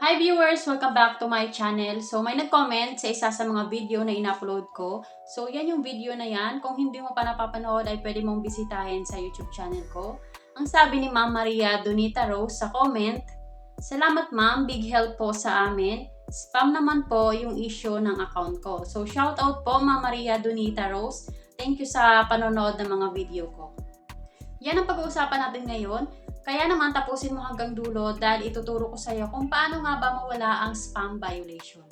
Hi viewers! Welcome back to my channel. So may nag-comment sa isa sa mga video na in-upload ko. So yan yung video na yan. Kung hindi mo pa napapanood ay pwede mong bisitahin sa YouTube channel ko. Ang sabi ni Ma'am Maria Donita Rose sa comment, "Salamat ma'am, big help po sa amin. Spam naman po yung issue ng account ko." So shout out po Ma'am Maria Donita Rose. Thank you sa panonood ng mga video ko. Yan ang pag-uusapan natin ngayon. Kaya naman tapusin mo hanggang dulo dahil ituturo ko sa iyo kung paano nga ba mawala ang spam violation.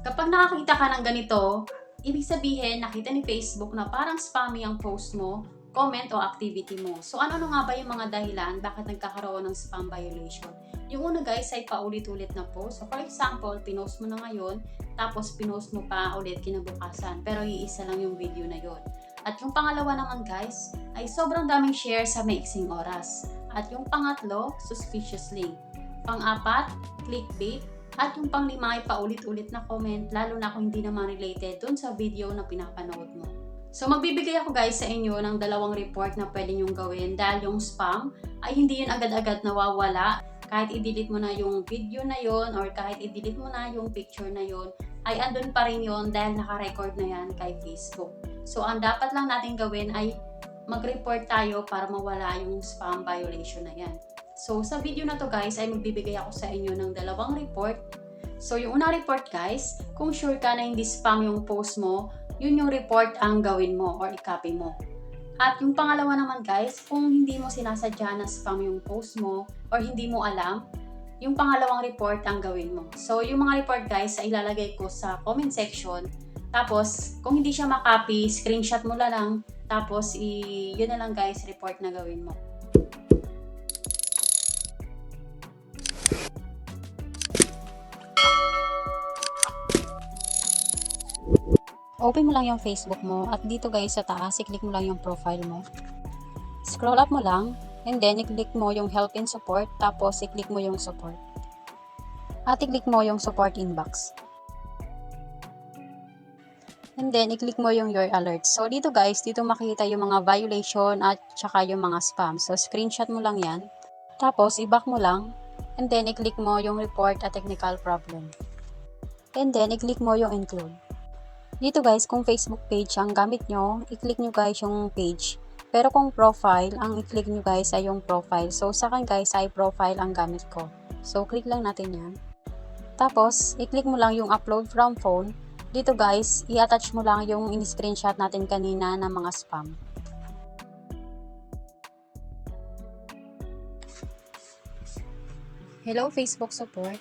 Kapag nakakita ka ng ganito, ibig sabihin nakita ni Facebook na parang spammy ang post mo, comment o activity mo. So ano nga ba yung mga dahilan bakit nagkakaroon ng spam violation? Yung una guys ay paulit-ulit na post. So for example, pinost mo na ngayon, tapos pinost mo pa ulit kinabukasan, pero iisa lang yung video na yon. At yung pangalawa naman guys, ay sobrang daming share sa maiksing oras. At yung pangatlo, suspicious link. Pang-apat, clickbait. At yung panglima ay paulit-ulit na comment, lalo na kung hindi naman related dun sa video na pinapanood mo. So magbibigay ako guys sa inyo ng dalawang report na pwede nyong gawin dahil yung spam ay hindi yun agad-agad nawawala. Kahit i-delete mo na yung video na yon or kahit i-delete mo na yung picture na yon, ay andun pa rin yon dahil naka-record na yan kay Facebook. So ang dapat lang natin gawin ay mag-report tayo para mawala yung spam violation na yan. So sa video na to guys ay magbibigay ako sa inyo ng dalawang report. So yung unang report guys, kung sure ka na hindi spam yung post mo, yun yung report ang gawin mo or i-copy mo. At yung pangalawa naman guys, kung hindi mo sinasadya na spam yung post mo or hindi mo alam, yung pangalawang report ang gawin mo. So yung mga report guys ay ilalagay ko sa comment section. Tapos kung hindi siya makopy, screenshot mo lang. Tapos, yun na lang guys, report na gawin mo. Open mo lang yung Facebook mo at dito guys sa taas, i-click mo lang yung profile mo. Scroll up mo lang and then i-click mo yung help and support, tapos i-click mo yung support. At i-click mo yung support inbox. And then, i-click mo yung your alerts. So, dito guys, dito makikita yung mga violation at saka yung mga spam. So, screenshot mo lang yan. Tapos, i-back mo lang. And then, i-click mo yung report a technical problem. And then, i-click mo yung include. Dito guys, kung Facebook page ang gamit nyo, i-click nyo guys yung page. Pero kung profile, ang i-click nyo guys ay yung profile. So, sa akin guys ay profile ang gamit ko. So, click lang natin yan. Tapos, i-click mo lang yung upload from phone. Dito guys, i-attach mo lang yung in-screenshot natin kanina ng mga spam. Hello Facebook support.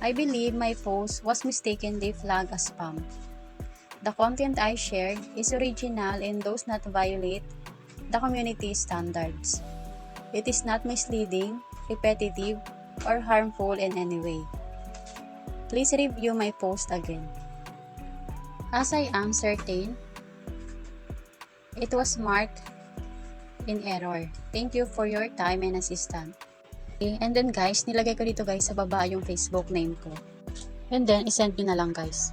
I believe my post was mistakenly flagged as spam. The content I shared is original and does not violate the community standards. It is not misleading, repetitive, or harmful in any way. Please review my post again. As I am certain, it was marked in error. Thank you for your time and assistance. Okay, and then guys, nilagay ko dito guys sa baba yung Facebook name ko. And then, isend nyo na lang guys.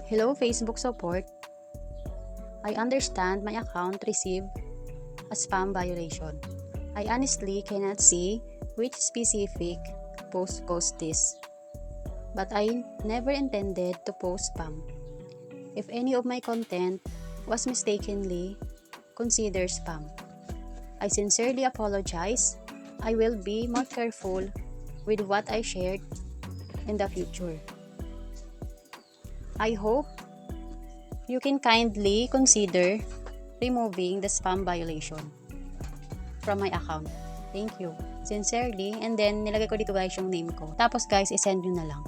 Hello Facebook support. I understand my account received a spam violation. I honestly cannot see which specific post caused this, but I never intended to post spam. If any of my content was mistakenly considered spam, I sincerely apologize. I will be more careful with what I shared in the future. I hope you can kindly consider removing the spam violation from my account. Thank you. Sincerely. And then, nilagay ko dito guys yung name ko. Tapos guys, isend nyo na lang.